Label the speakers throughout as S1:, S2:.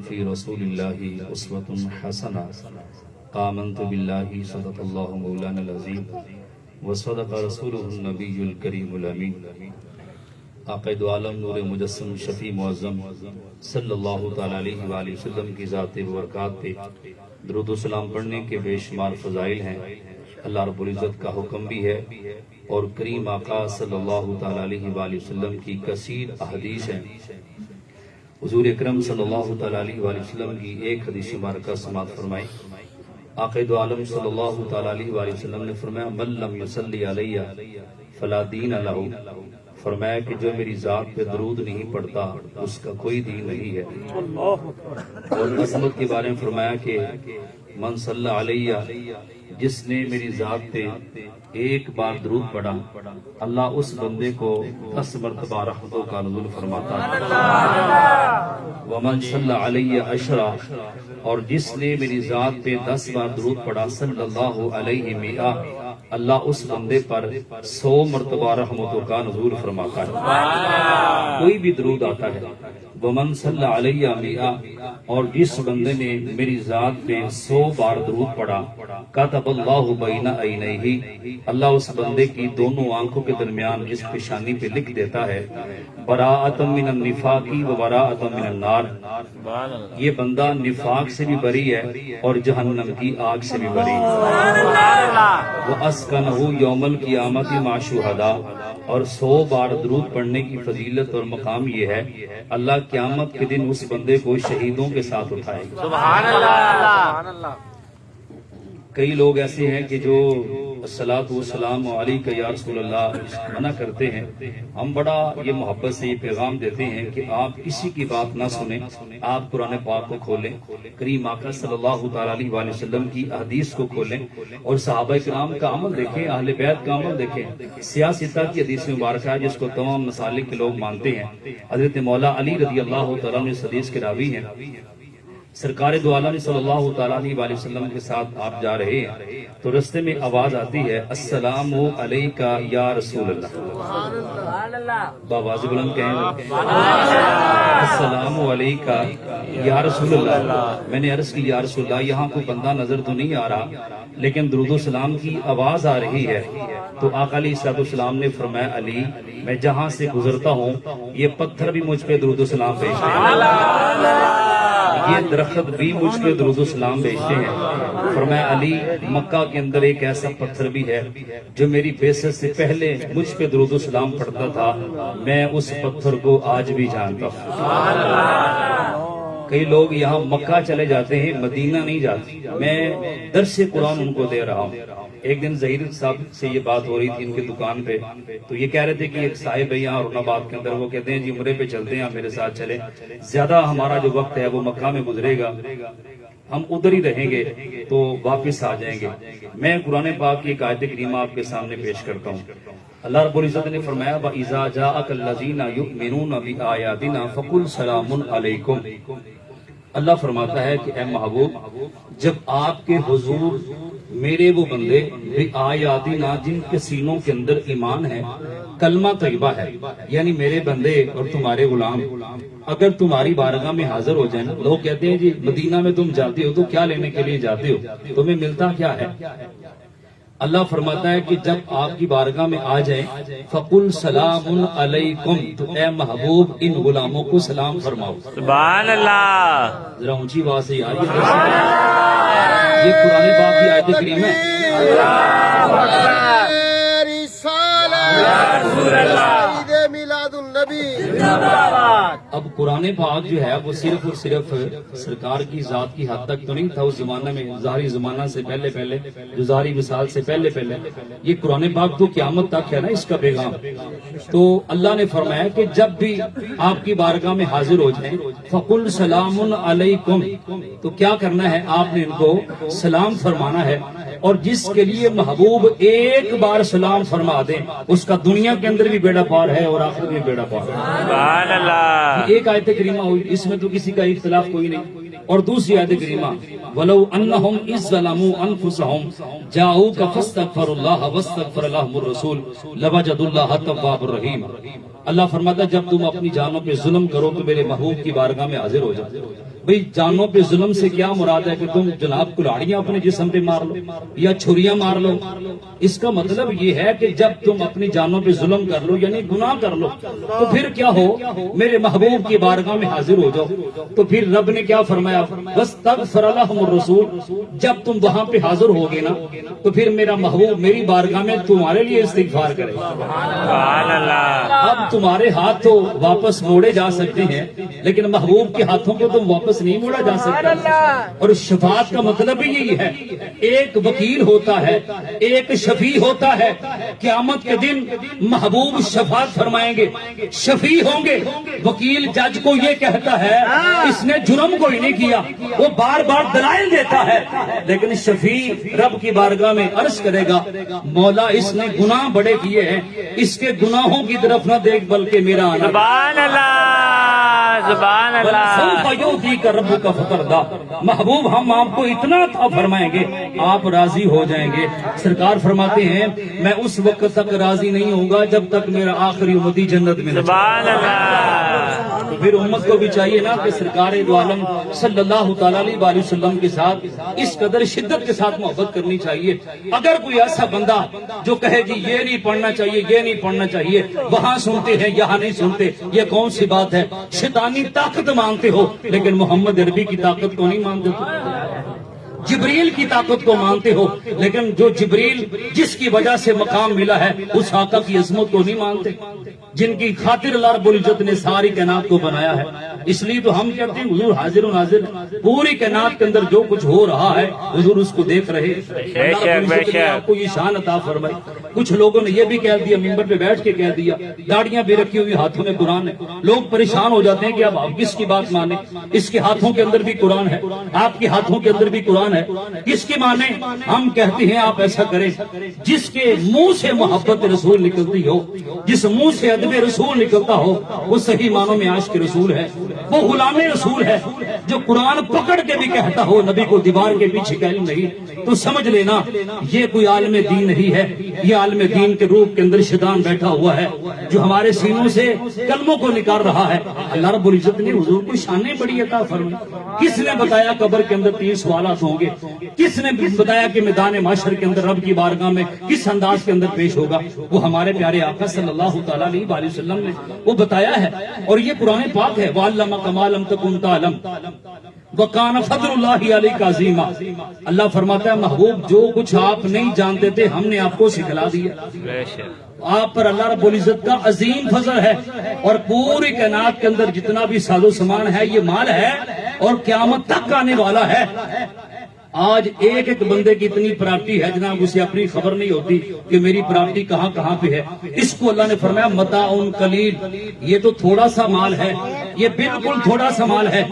S1: فی رسول اللہ اسوۃ حسنہ آمنت باللہ صدق اللہ مولانا العظیم وصدق رسولہ النبی الکریم الامین۔ آقا دو عالم نور مجسم شفیع معظم صلی اللہ تعالیٰ علیہ وآلہ وسلم کی ذات برکات پہ درود و سلام پڑھنے کے بے شمار فضائل ہیں۔ اللہ رب العزت کا حکم بھی ہے اور کریم آقا صلی اللہ تعالیٰ علیہ وآلہ وسلم کی کثیر احادیث ہیں۔ حضور اکرم صلی اللہ تعالیٰ علیہ وآلہ وسلم کی ایک حدیث مبارکہ سماعت فرمائی۔ آقا دو عالم صلی اللہ تعالیٰ علیہ وآلہ وسلم نے فرمایا من لم یصلی علیہ فلا دین لہ، فرمایا کہ جو میری ذات پہ درود نہیں پڑھتا اس کا کوئی دین نہیں ہے۔ اور عظمت کے بارے میں فرمایا کہ من صلی علیہ، جس نے میری ذات پہ ایک بار درود پڑھا اللہ اس بندے کو 10 مرتبہ رحمتوں کا نزول فرماتا ہے۔ ومن صلی علیہ 10، اور جس نے میری ذات پہ 10 بار درود پڑھا صلی اللہ علیہ 100، اللہ اس بندے پر 100 مرتبہ رحمتوں کا نزول فرماتا ہے۔ کوئی بھی درود آتا ہے ومن صلی علیہ 100، اور جس بندے نے میری ذات پہ 100 بار درود پڑھا کتب اللہ بین عینیہ، اللہ اس بندے کی دونوں آنکھوں کے درمیان جس پیشانی پہ لکھ دیتا ہے براءۃ من النفاق و براءۃ من النار، یہ بندہ نفاق سے بھی بری ہے اور جہنم کی آگ سے بھی بری۔ وَأَسْكَنَهُ يَوْمَ الْقِيَامَةِ مَعَ الشُّهَدَاء، اور 100 بار درود پڑھنے کی فضیلت اور مقام یہ ہے اللہ قیامت کے دن اس بندے کو شہیدوں کے ساتھ اٹھائے گا۔ سبحان اللہ۔ کئی لوگ ایسے ہیں کہ جو الصلاۃ والسلام علیک یا رسول اللہ منع کرتے ہیں۔ ہم بڑا یہ محبت سے یہ پیغام دیتے ہیں کہ آپ کسی کی بات نہ سنیں، آپ قرآن پاک کو کھولیں، کریم آقا صلی اللہ تعالیٰ علیہ وآلہ وسلم کی حدیث کو کھولیں اور صحابہ کرام کا عمل دیکھیں، اہل بیت کا عمل دیکھیں۔ سیاستہ کی حدیث مبارکہ ہے جس کو تمام مسالک کے لوگ مانتے ہیں، حضرت مولا علی رضی اللہ تعالیٰ عنہ اس حدیث کے راوی ہیں۔ سرکار دو عالم صلی اللہ تعالیٰ علیہ وآلہ وسلم کے ساتھ آپ جا رہے ہیں تو رستے میں آواز آتی ہے السلام علیکہ یا رسول اللہ، باواز بلند کہیں السلام علیکہ یا رسول اللہ۔ میں نے عرض کی یا رسول اللہ یہاں کوئی بندہ نظر تو نہیں آ رہا لیکن درود و سلام کی آواز آ رہی ہے۔ تو آقا علیہ السلام نے فرمایا علی میں جہاں سے گزرتا ہوں یہ پتھر بھی مجھ پہ درود و سلام بھیجتے ہیں، یہ درخت بھی مجھ پہ درود و سلام بھیجتے ہیں۔ فرمایا علی مکہ کے اندر ایک ایسا پتھر بھی ہے جو میری بعثت سے پہلے مجھ پہ درود و سلام پڑھتا تھا، میں اس پتھر کو آج بھی جانتا ہوں۔ کئی لوگ یہاں مکہ چلے جاتے ہیں مدینہ نہیں جاتے، میں درس قرآن ان کو دے رہا ہوں۔ ایک دن ظہیر صاحب سے یہ بات ہو رہی تھی ان کی دکان پہ، تو یہ کہہ رہے تھے کہ ایک صاحب ہے یہاں رون آباد کے اندر، وہ کہتے ہیں جی عمرے پہ چلتے ہیں آپ میرے ساتھ چلیں، زیادہ ہمارا جو وقت ہے وہ مکہ میں گزرے گا، ہم ادھر ہی رہیں گے تو واپس آ جائیں گے۔ میں قرآن پاک کی ایک آیت کریمہ آپ کے سامنے پیش کرتا ہوں۔ اللہ رب العزت نے فرمایا وَإِذَا جَاءَكَ الَّذِينَ يُؤْمِنُونَ بِآيَاتِنَا فَقُلْ سَلَامٌ عَلَيْكُمْ، اللہ فرماتا ہے کہ اے محبوب جب آپ کے حضور میرے وہ بندے بِآيَاتِنَا جن کے سینوں کے اندر ایمان ہے، کلمہ طیبہ ہے، یعنی میرے بندے اور تمہارے غلام اگر تمہاری بارگاہ میں حاضر ہو جائیں، لوگ کہتے ہیں جی مدینہ میں تم جاتے ہو تو کیا لینے کے لیے جاتے ہو، تمہیں ملتا کیا ہے؟ اللہ فرماتا ہے کہ جب آپ کی بارگاہ میں آ جائیں فَقُلْ سَلَامٌ عَلَيْكُمْ، تو اے محبوب ان غلاموں کو سلام فرماؤ۔ سبحان اللہ، ذرا اونچی آواز سے یاد یہ قرآن پاک کی آیت کریم ہے۔ اب قرآن پاک جو ہے وہ صرف اور صرف سرکار کی ذات کی حد تک تو نہیں تھا، اس زمانہ میں ظاہری زمانہ سے پہلے جو ظاہری مثال سے پہلے یہ قرآن پاک تو قیامت تک ہے نا اس کا پیغام۔ تو اللہ نے فرمایا کہ جب بھی آپ کی بارگاہ میں حاضر ہو جائیں فَقُلْ سَلَامٌ عَلَيْكُمْ، تو کیا کرنا ہے آپ نے ان کو سلام فرمانا ہے، اور جس کے لیے محبوب ایک بار سلام فرما دیں اس کا دنیا کے اندر بھی بیڑا پار ہے اور آخرت میں بیڑا پار ہے۔ سبحان اللہ، ایک آیت کریمہ ہوئی اس میں تو کسی کا اختلاف کوئی نہیں۔ اور دوسری آیت کریمہ وَلَوْ أَنَّهُمْ إِذْ ظَلَمُوا أَنفُسَهُمْ جَاءُوكَ فَاسْتَغْفَرُوا اللَّهَ وَاسْتَغْفَرَ لَهُمُ الرَّسُولُ لَوَجَدُوا اللَّهَ تَوَّابًا رَحِيمًا، اللہ فرماتا ہے جب تم اپنی جانوں پہ ظلم کرو تو میرے محبوب کی بارگاہ میں حاضر ہو جاؤ. بھئی جانوں پہ ظلم سے کیا مراد ہے کہ تم جناب کلاڑیاں اپنے جسم پہ مار لو یا چھریاں مار لو؟ اس کا مطلب یہ ہے کہ جب تم اپنی جانوں پہ ظلم کر لو یعنی گناہ کر لو تو پھر کیا ہو؟ میرے محبوب کی بارگاہ میں حاضر ہو جاؤ. تو پھر رب نے کیا فرمایا؟ وَاسْتَغْفَرَ لَهُمُ الرَّسُولُ. جب تم وہاں پہ حاضر ہوگے نا تو پھر میرا محبوب میری بارگاہ میں تمہارے لیے استغفار کرے. اب تمہارے ہاتھ تو واپس موڑے جا سکتے ہیں لیکن محبوب کے ہاتھوں کو تم واپس نہیں موڑا جا سکتا. اور شفاعت کا مطلب ہی یہی ہے. ایک وکیل ہوتا ہے، ایک شفیع ہوتا ہے. قیامت کے دن محبوب شفاعت فرمائیں گے، شفیع ہوں گے. وکیل جج کو یہ کہتا ہے اس نے جرم کوئی نہیں کیا، وہ بار بار دلائل دیتا ہے، لیکن شفیع رب کی بارگاہ میں عرض کرے گا مولا اس نے گناہ بڑے کیے ہیں، اس کے گناہوں کی طرف نہ دیکھ بلکہ میرا آنا.
S2: سبحان اللہ سبحان اللہ.
S1: رب کا فکر دا محبوب ہم آپ کو اتنا عطا فرمائیں گے آپ راضی ہو جائیں گے. سرکار فرماتے ہیں میں اس وقت تک راضی نہیں ہوں گا جب تک میرا آخری امتی جنت میں.
S2: سبحان اللہ.
S1: تو پھر امت کو بھی چاہیے نا کہ سرکار دو عالم صلی اللہ تعالی علیہ وسلم کے ساتھ اس قدر شدت کے ساتھ محبت کرنی چاہیے. اگر کوئی ایسا بندہ جو کہے جی یہ نہیں پڑھنا چاہیے یہ نہیں پڑھنا چاہیے، وہاں سنتے ہیں یہاں نہیں سنتے، یہ کون سی بات ہے؟ شیطانی طاقت مانتے ہو لیکن محمد عربی کی طاقت کو نہیں مانتے ہو. جبریل کی طاقت کو مانتے ہو لیکن جو جبریل جس کی وجہ سے مقام ملا ہے اس آقا کی عظمت کو نہیں مانتے جن کی خاطر اللہ رب العزت نے ساری کائنات کو بنایا ہے. اس لیے تو ہم کہتے ہیں حضور حاضر و ناظر، پوری کائنات کے اندر جو کچھ ہو رہا ہے حضور اس کو دیکھ رہے. اللہ رب العزت نے آپ کو یہ شان عطا فرمائی. کچھ لوگوں نے یہ بھی کہہ دیا، ممبر پہ بیٹھ کے کہہ دیا، داڑیاں بھی رکھی ہوئی ہاتھوں میں قرآن ہے. لوگ پریشان ہو جاتے ہیں کہ اب آپ کس کی بات مانیں؟ اس کے ہاتھوں کے اندر بھی قرآن ہے، آپ کے ہاتھوں کے اندر بھی قرآن ہے، کس کی مانیں؟ ہم کہتے ہیں آپ ایسا کریں جس کے منہ سے محبت رسول نکلتی ہو، جس منہ سے ادب رسول نکلتا ہو وہ صحیح معنوں میں عاشق رسول ہے، وہ غلام رسول ہے. جو قرآن پکڑ کے بھی کہتا ہو نبی کو دیوار کے پیچھے کا علم نہیں تو سمجھ لینا یہ کوئی عالم دین نہیں ہے. یہ عالم دین کے روپ کے اندر شیطان بیٹھا ہوا ہے جو ہمارے سینوں سے کلموں کو نکال رہا ہے. اللہ رب العزت نے حضور کو شانیں بڑی عطا فرمائی. کس نے بتایا قبر کے اندر 3 سوالات ہوں گے؟ کس نے بتایا کہ میدان محشر کے اندر رب کی بارگاہ میں کس انداز کے اندر پیش ہوگا؟ وہ ہمارے پیارے آقا صلی اللہ تعالی علیہ وسلم نے وہ بتایا ہے. اور یہ قرآن پاک ہے وَعَلَّمَكَ مَا لَمْ تَكُنْ تَعْلَمْ وَكَانَ فَضْلُ اللَّهِ عَلَيْكَ عَظِيمًا. اللہ فرماتا ہے محبوب جو کچھ آپ نہیں جانتے تھے ہم نے آپ کو سکھلا دیا. آپ پر اللہ رب العزت کا عظیم فضل ہے. اور پوری کائنات کے اندر جتنا بھی ساز و سامان ہے یہ مال ہے اور قیامت تک آنے والا ہے. آج ایک ایک بندے کی اتنی پراپرٹی ہے جناب اسے اپنی خبر نہیں ہوتی کہ میری پراپرٹی کہاں کہاں پہ ہے. اس کو اللہ نے فرمایا متاع قلیل، یہ تو تھوڑا سا مال ہے، یہ بالکل تھوڑا سا مال ہے.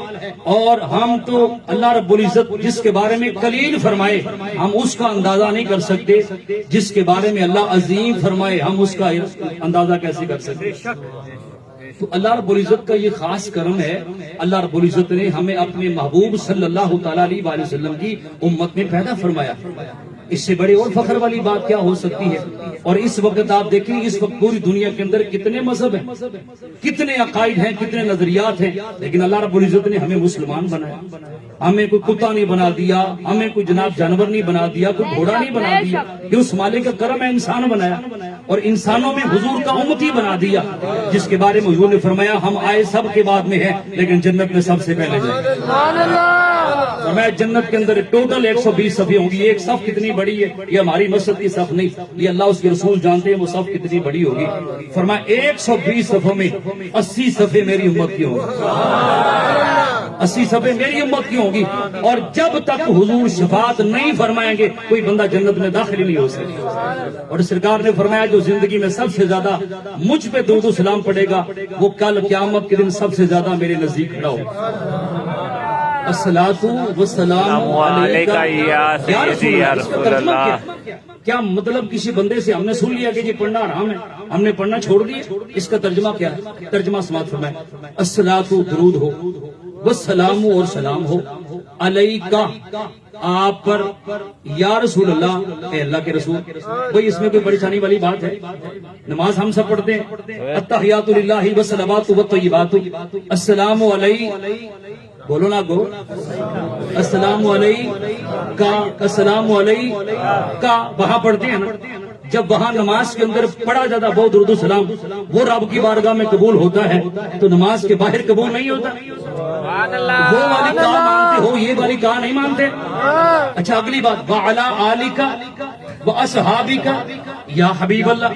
S1: اور ہم تو اللہ رب العزت جس کے بارے میں قلیل فرمائے ہم اس کا اندازہ نہیں کر سکتے، جس کے بارے میں اللہ عظیم فرمائے ہم اس کا اندازہ کیسے کر سکتے. تو اللہ رب العزت کا یہ خاص کرم ہے. اللہ رب العزت نے ہمیں اپنے محبوب صلی اللہ تعالی علیہ وسلم کی امت میں پیدا فرمایا. اس سے بڑی اور فخر والی بات کیا ہو سکتی ہے؟ اور اس وقت آپ دیکھیں اس وقت پوری دنیا کے اندر کتنے مذہب ہیں، کتنے عقائد ہیں، کتنے نظریات ہیں، لیکن اللہ رب العزت نے ہمیں مسلمان بنایا. ہمیں کوئی کتا نہیں بنا دیا، ہمیں کوئی جناب جانور نہیں بنا دیا، کوئی گھوڑا نہیں بنا دیا. یہ اس مالک کا کرم ہے، انسان بنایا اور انسانوں میں حضور کا امتی بنا دیا جس کے بارے میں حضور نے فرمایا ہم آئے سب کے بعد میں ہیں لیکن جنت میں سب سے پہلے جائیں گے. فرمایا جنت کے اندر ٹوٹل 120 صفیں ہوں گی. ایک صف کتنی بڑی ہے؟ یہ ہماری مسجد کی صف نہیں، یہ اللہ اس کے رسول جانتے ہیں وہ صف کتنی بڑی ہوگی. فرمایا 120 صفوں میں 80 صفیں میری امت کی ہوں گی، 80 صفیں میری امت کی ہوں گی. اور جب تک حضور شفاعت نہیں فرمائیں گے کوئی بندہ جنت میں داخل نہیں ہو سکتا. اور سرکار نے فرمایا جو زندگی میں سب سے زیادہ مجھ پہ درود و سلام پڑے گا وہ کل قیامت کے دن سب سے زیادہ میرے نزدیک کھڑا ہوگا. الصلاۃ والسلام علیک یا سیدی یا رسول اللہ. کیا مطلب کسی بندے سے ہم نے سن لیا کہ یہ پڑھنا حرام ہے ہم نے پڑھنا چھوڑ دیا؟ اس کا ترجمہ کیا ہے؟ ترجمہ سماعت فرمائے الصلاۃ درود ہو، والسلام اور سلام ہو علیکا آپ پر یا رسول اللہ، اے اللہ کے رسول۔ کوئی اس میں کوئی پریشانی والی بات ہے؟ نماز ہم سب پڑھتے ہیں، التحیات للہ والصلوات والطیبات، السلام علیہ، بولو نا گو، السلام علیکا، السلام علیکا وہاں پڑھتے ہیں نا۔ جب وہاں نماز کے اندر پڑھا جاتا بہت درود و سلام، وہ رب کی بارگاہ میں قبول ہوتا ہے، تو نماز کے باہر قبول نہیں ہوتا۔ وہ والی کا مانتے ہو، یہ والی کا نہیں مانتے۔ اچھا اگلی بات، وعلی آلک واصحابک یا حبیب اللہ،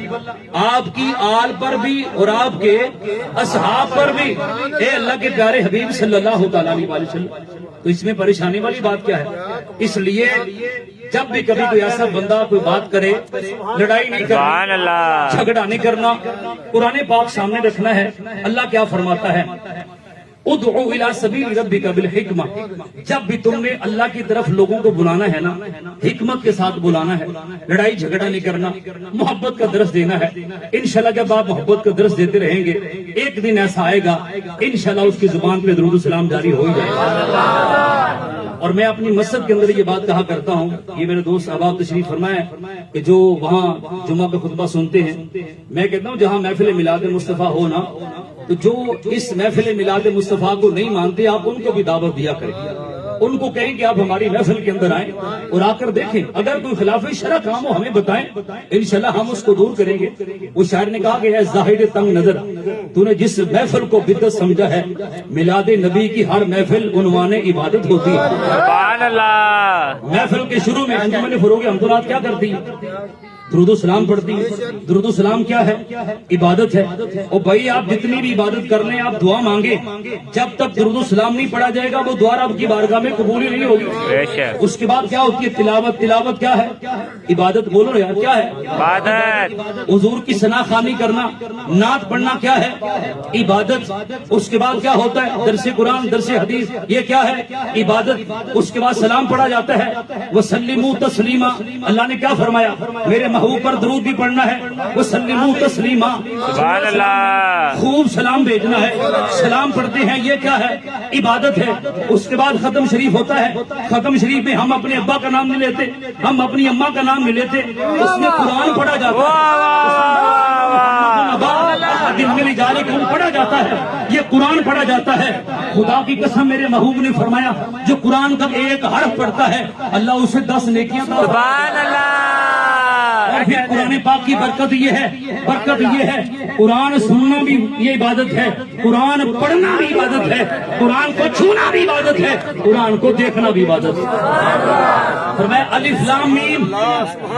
S1: آپ کی آل پر بھی اور آپ کے اصحاب پر بھی، اے اللہ کے پیارے حبیب صلی اللہ تعالیٰ علیہ وسلم۔ تو اس میں پریشانی والی بات کیا ہے؟ اس لیے جب بھی کبھی کوئی ایسا بندہ کوئی بات کرے، لڑائی نہیں کرنا، جھگڑا نہیں کرنا، قرآن پاک سامنے رکھنا ہے۔ اللہ کیا فرماتا ہے؟ ادعو الی سبیل ربک بالحکمہ، جب بھی تم نے اللہ کی طرف لوگوں کو بلانا ہے نا، حکمت کے ساتھ بلانا ہے، لڑائی جھگڑا نہیں کرنا، محبت کا درس دینا ہے۔ انشاءاللہ جب آپ محبت کا درس دیتے رہیں گے، ایک دن ایسا آئے گا انشاءاللہ اس کی زبان پہ درود و سلام جاری ہو ہی جائے گا۔ اور میں اپنی مسجد کے اندر یہ بات کہا کرتا ہوں، یہ میرے دوست احباب تشریف فرمائے کہ جو وہاں جمعہ کا خطبہ سنتے ہیں، میں کہتا ہوں جہاں محفل میلاد مصطفیٰ ہو نا، تو جو اس محفل میلاد مصطفیٰ کو نہیں مانتے آپ ان کو بھی دعوت دیا کریں، ان کو کہیں کہ آپ ہماری محفل کے اندر آئیں اور آ کر دیکھیں، اگر کوئی خلاف شرع کام ہو ہمیں بتائیں، انشاءاللہ ہم اس کو دور کریں گے۔ وہ شاعر نے کہا کہ اے زاہد تنگ نظر، تو نے جس محفل کو بدعت سمجھا ہے، میلاد نبی کی ہر محفل عنوان عبادت ہوتی ہے۔
S2: سبحان اللہ۔
S1: محفل کے شروع میں انجمن فروغ امداد کیا کرتی ہے؟ درود و سلام پڑھتی ہے۔ درود و سلام کیا ہے؟ عبادت ہے۔ اور بھائی آپ جتنی بھی عبادت کر لیں، آپ دعا مانگے، جب تک درود و سلام نہیں پڑھا جائے گا وہ دعا آپ کی بارگاہ میں قبول ہی نہیں ہوگی۔ اس کے بعد کیا ہوتی ہے؟ تلاوت۔ تلاوت کیا ہے؟ عبادت۔ بولو یار کیا ہے؟
S2: عبادت۔
S1: حضور کی ثنا خوانی کرنا، نعت پڑھنا کیا ہے؟ عبادت۔ اس کے بعد کیا ہوتا ہے؟ درس قرآن، درس حدیث، یہ کیا ہے؟ عبادت۔ اس کے بعد سلام پڑھا جاتا ہے، وسلموا تسلیما، اللہ نے کیا فرمایا؟ میرے محبوب پر درود بھی پڑھنا ہے، وسلموا تسلیما،
S2: سبحان اللہ،
S1: خوب سلام بھیجنا ہے، سلام پڑھتے ہیں، یہ کیا ہے؟ عبادت ہے۔ اس کے بعد ختم شریف ہوتا ہے، ختم شریف میں ہم اپنے ابا کا نام نہیں لیتے، ہم اپنی اماں کا نام نہیں لیتے، اس میں قرآن پڑھا جاتا ہے، دن میں جاری کون پڑھا جاتا ہے؟ یہ قرآن پڑھا جاتا ہے۔ خدا کی قسم میرے محبوب نے فرمایا جو قرآن کا ایک حرف پڑھتا ہے اللہ اسے 10 نیکیاں عطا فرماتا ہے۔
S2: سبحان اللہ۔
S1: اور پھر قرآن پاک کی برکت یہ ہے، برکت یہ ہے، قرآن سننا بھی یہ عبادت ہے، قرآن پڑھنا بھی عبادت ہے، قرآن کو چھونا بھی عبادت ہے، قرآن کو دیکھنا بھی عبادت ہے۔ فرمایا الف لام میم،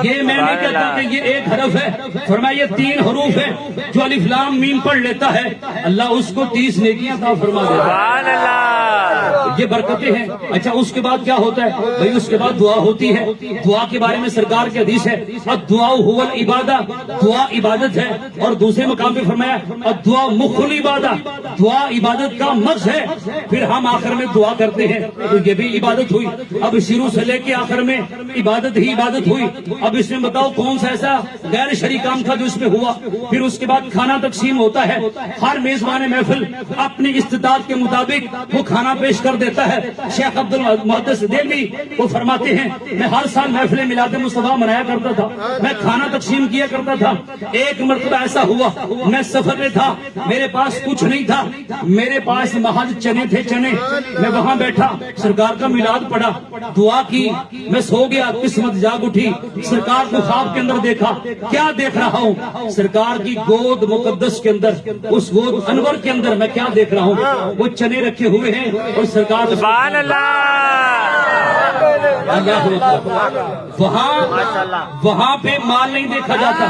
S1: یہ میں نہیں کہتا کہ یہ ایک حرف ہے، فرمایا یہ 3 حروف ہے، جو الف لام میم پڑھ لیتا ہے اللہ اس کو 30 نیکیاں عطا فرما دیتا ہے۔
S2: سبحان اللہ،
S1: یہ برکتیں ہیں۔ اچھا اس کے بعد کیا ہوتا ہے بھائی؟ اس کے بعد دعا ہوتی ہے۔ دعا کے بارے میں سرکار کی حدیث ہے الدعاء هو العبادہ، دعا عبادت ہے۔ اور دوسرے مقام پہ فرمایا الدعاء مخ العبادہ، دعا عبادت کا مغز ہے۔ پھر ہم آخر میں دعا کرتے ہیں تو یہ بھی عبادت ہوئی۔ اب شروع سے لے کے آخر میں عبادت ہی عبادت ہوئی۔ اب اس میں بتاؤ کون سا ایسا غیر شرعی کام تھا جو اس میں ہوا؟ پھر اس کے بعد کھانا تقسیم ہوتا ہے، ہر میزبان محفل اپنی استطاعت کے مطابق وہ کھانا پیش کر دیتا ہے۔ شیخ عبد المحدث دہلوی وہ فرماتے ہیں میں ہر سال محفل میلاد مصطفیٰ منایا کرتا تھا، میں کھانا تقسیم کیا کرتا تھا۔ ایک مرتبہ ایسا ہوا میں سفر میں تھا، میرے پاس کچھ نہیں تھا، میرے پاس محض چنے تھے، چنے۔ میں وہاں بیٹھا، سرکار کا میلاد پڑھا، دعا کی، میں سو گیا، قسمت جاگ اٹھی، سرکار کو خواب کے اندر دیکھا۔ کیا دیکھ رہا ہوں؟ سرکار کی گود مقدس کے اندر، اس گود انور کے اندر میں کیا دیکھ رہا ہوں؟ وہ چنے رکھے ہوئے ہیں اور سرکار
S2: سبحان
S1: وہاں پہ مال نہیں دیکھا جاتا،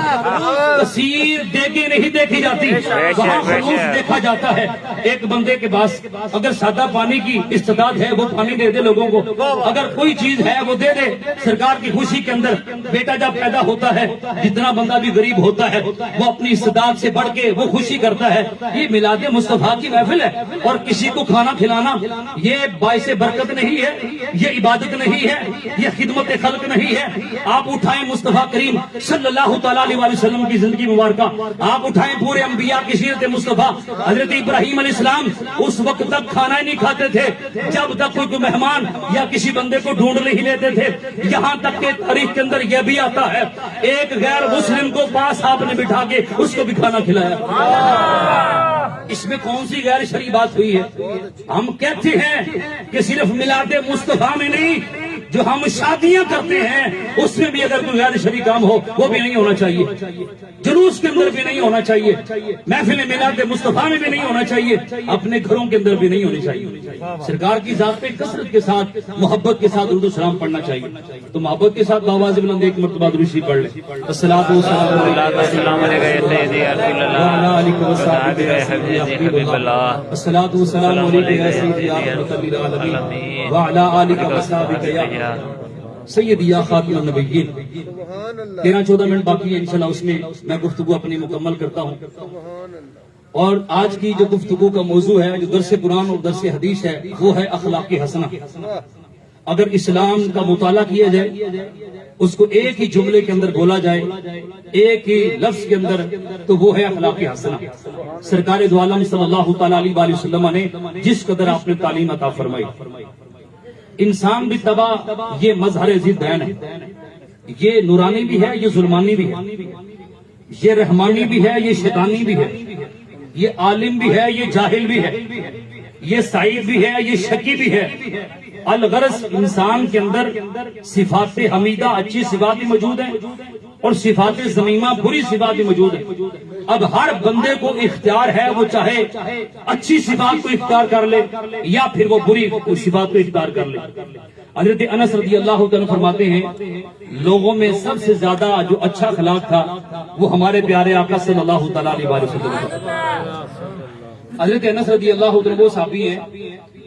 S1: کثیر دیگیں نہیں دیکھی جاتی، وہاں خلوص دیکھا جاتا ہے۔ ایک بندے کے پاس اگر سادہ پانی کی استطاعت ہے وہ پانی دے دے لوگوں کو، اگر کوئی چیز ہے وہ دے دے۔ سرکار کی خوشی کے اندر بیٹا جب پیدا ہوتا ہے، جتنا بندہ بھی غریب ہوتا ہے وہ اپنی استطاعت سے بڑھ کے وہ خوشی کرتا ہے۔ یہ میلاد مصطفیٰ کی محفل ہے اور کسی کو کھانا کھلانا یہ باعث برکت نہیں ہے، یہ عبادت نہیں ہے، ہے، یہ خدمت خلق نہیں ہے۔ آپ اٹھائیں مصطفیٰ کریم صلی اللہ تعالیٰ علیہ وسلم کی زندگی مبارکہ، آپ اٹھائیں پورے انبیاء کی سیرت مصطفیٰ۔ حضرت ابراہیم علیہ السلام اس وقت تک کھانا ہی نہیں کھاتے تھے جب تک کوئی مہمان یا کسی بندے کو ڈھونڈ نہیں لیتے تھے، یہاں تک کہ تاریخ کے اندر یہ بھی آتا ہے ایک غیر مسلم کو پاس آپ نے بٹھا کے اس کو بھی کھانا کھلایا۔ اس میں کون سی غیر شرعی بات ہوئی ہے؟ ہم کہتے ہیں کہ صرف میلاد مصطفیٰ میں نہیں، جو ہم شادیاں کرتے ہیں اس میں بھی اگر کوئی غیر شرعی کام ہو وہ بھی نہیں ہونا چاہیے، جلوس کے اندر بھی نہیں ہونا چاہیے، محفل میلاد مصطفیٰ میں بھی نہیں ہونا چاہیے، اپنے گھروں کے اندر بھی نہیں ہونی چاہیے۔ سرکار کی ذات پہ کثرت کے ساتھ محبت کے ساتھ درود و سلام پڑھنا چاہیے، تو محبت کے ساتھ باواز بلند ایک مرتبہ درود شریف پڑھ لیں۔ الصلاۃ والسلام علیکم یا سیدی یا رسول اللہ، الصلاۃ والسلام علیکم یا سیدی یا رحمۃ للعالمین وعلی آلک وصحبہ یا سیدی یا خاتم النبیین۔ 13-14 منٹ باقی ہے انشاءاللہ، اس میں میں گفتگو اپنی مکمل کرتا ہوں۔ اور آج کی جو گفتگو کا موضوع ہے، جو درس قرآن اور درس حدیث ہے، وہ ہے اخلاق حسنہ۔ اگر اسلام کا مطالعہ کیا جائے، اس کو ایک ہی جملے کے اندر بولا جائے، ایک ہی لفظ کے اندر، تو وہ ہے اخلاق حسنہ۔ سرکار دو عالم صلی اللہ تعالی علیہ وسلم نے جس قدر آپ نے تعلیم عطا فرمائی، انسان بھی طبع یہ مظہر ضد ہے، یہ نورانی بھی ہے، یہ ظلمانی بھی ہے، یہ رحمانی بھی ہے، یہ شیطانی بھی ہے، یہ عالم بھی ہے، یہ جاہل بھی ہے، یہ سعید بھی ہے، یہ شقی بھی ہے۔ الغرض انسان کے اندر صفات حمیدہ اچھی صفات بھی موجود ہیں اور صفات ذمیمہ بری صفات بھی موجود ہیں۔ اب ہر بندے کو اختیار ہے، وہ چاہے اچھی صفات کو اختیار کر لے یا پھر وہ بری صفات کو اختیار کر لے۔ حضرت انس رضی اللہ تعالیٰ فرماتے ہیں لوگوں میں سب سے زیادہ جو اچھا اخلاق تھا وہ ہمارے پیارے آقا صلی اللہ تعالیٰ علیہ وسلم تھا۔ حضرت انس رضی اللہ عنہ وہ صحابی ہیں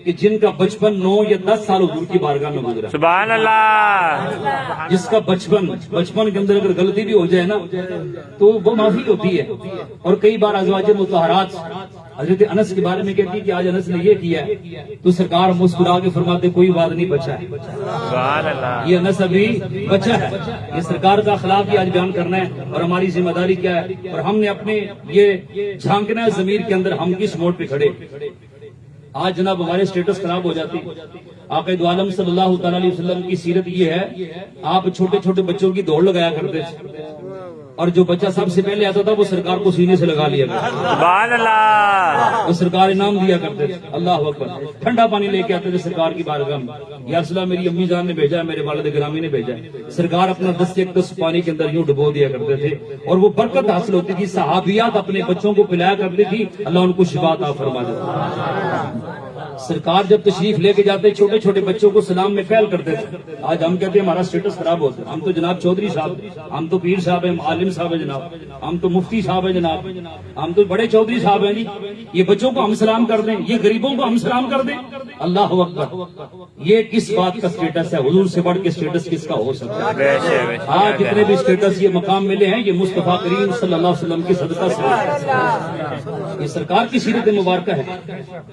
S1: کہ جن کا بچپن 9 یا 10 سال حضور کی بارگاہ میں گزرا۔
S2: سبحان اللہ۔
S1: جس کا بچپن کے اندر اگر غلطی بھی ہو جائے نا تو وہ معافی ہوتی ہے۔ اور کئی بار ازواج مطہرات حضرت انس کے بارے میں کہتی کہ آج انس نے یہ کیا ہے، تو سرکار مسکرا کے فرماتے کوئی بات نہیں، بچا ہے،
S2: سبحان اللہ،
S1: یہ انس ابھی بچا ہے۔ یہ سرکار کا اخلاق ہی آج بیان کرنا ہے اور ہماری ذمہ داری کیا ہے، اور ہم نے اپنے یہ جھانکنا ہے ضمیر کے اندر ہم کس موڑ پہ کھڑے۔ آج جناب ہمارے سٹیٹس خراب ہو جاتی۔ آقا دو عالم صلی اللہ تعالی علیہ وسلم کی سیرت یہ ہے، آپ چھوٹے چھوٹے بچوں کی دوڑ لگایا کرتے تھے اور جو بچہ سب سے پہلے آتا تھا وہ سرکار کو سینے سے لگا لیا کرتا،
S2: سبحان اللہ،
S1: وہ سرکار انعام دیا کرتے تھے۔ اللہ اکبر۔ ٹھنڈا پانی لے کے آتے تھے سرکار کی بارگاہ میں، یا رسول اللہ میری امی جان نے بھیجا ہے، میرے والد گرامی نے بھیجا ہے۔ سرکار اپنا دست ایک دست پانی کے اندر یوں ڈبو دیا کرتے تھے اور وہ برکت حاصل ہوتی تھی۔ صحابیات اپنے بچوں کو پلایا کرتی تھی، اللہ ان کو شفا عطا فرما دیتا۔ سرکار جب تشریف لے کے جاتے چھوٹے چھوٹے بچوں کو سلام میں پھیل کرتے تھے۔ آج ہم کہتے ہیں ہمارا سٹیٹس خراب ہوتا ہے، ہم تو جناب چودھری صاحب، ہم تو پیر صاحب ہیں، عالم صاحب ہیں جناب، ہم تو مفتی صاحب ہیں جناب، ہم تو بڑے چودھری صاحب ہیں جی، یہ بچوں کو ہم سلام کر دیں، یہ غریبوں کو ہم سلام کر دیں، اللہ اکبر۔ یہ کس بات کا سٹیٹس ہے؟ حضور سے بڑھ کے سٹیٹس کس کا ہو سکتا ہے؟ آج جتنے بھی سٹیٹس یہ مقام ملے ہیں یہ مصطفیٰ کریم صلی اللہ علیہ وسلم کی صدقہ سے، یہ سرکار کی سیرت مبارکہ ہے۔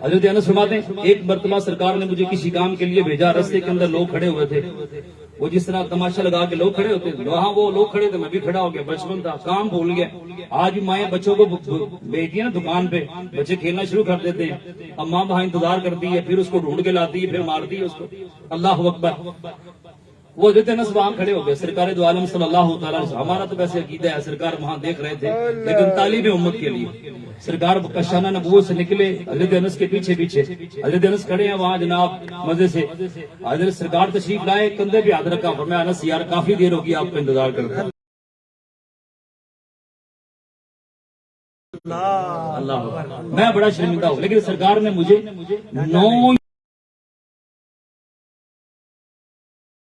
S1: حضرت انس فرماتے ہیں ایک مرتبہ سرکار نے مجھے کسی کام کے لیے بھیجا، رستے کے اندر لوگ کھڑے ہوئے تھے، وہ جس طرح تماشا لگا کے لوگ کھڑے ہوتے تھے، وہاں وہ لوگ کھڑے تھے، میں بھی کھڑا ہو گیا، بچپن تھا، کام بھول گیا۔ آج مائیں بچوں کو بھیجتی ہیں نا دکان پہ، بچے کھیلنا شروع کر دیتے ہیں، اب ماں وہاں انتظار کرتی ہے، پھر اس کو ڈھونڈ کے لاتی ہے، پھر مارتی ہے اس کو، اللہ اکبر۔ وہ حضرت انس وہاں کھڑے ہو گئے، سرکار دو عالم صلی اللہ تعالیٰ علیہ وسلم، ہمارا تو ویسے عقیدہ ہے سرکار وہاں دیکھ رہے تھے لیکن تعلیم امت کے لیے سرکار کشانہ نبوت سے نکلے، حضرت انس کے پیچھے پیچھے، حضرت انس کھڑے ہیں وہاں جناب مزے سے، حضرت سرکار تشریف لائے، کندھے پہ ہاتھ رکھا، فرمایا انس یار کافی دیر ہوگی آپ کا انتظار کرتا ہے۔ اللہ میں بڑا شرمندہ ہوں، لیکن سرکار نے مجھے 9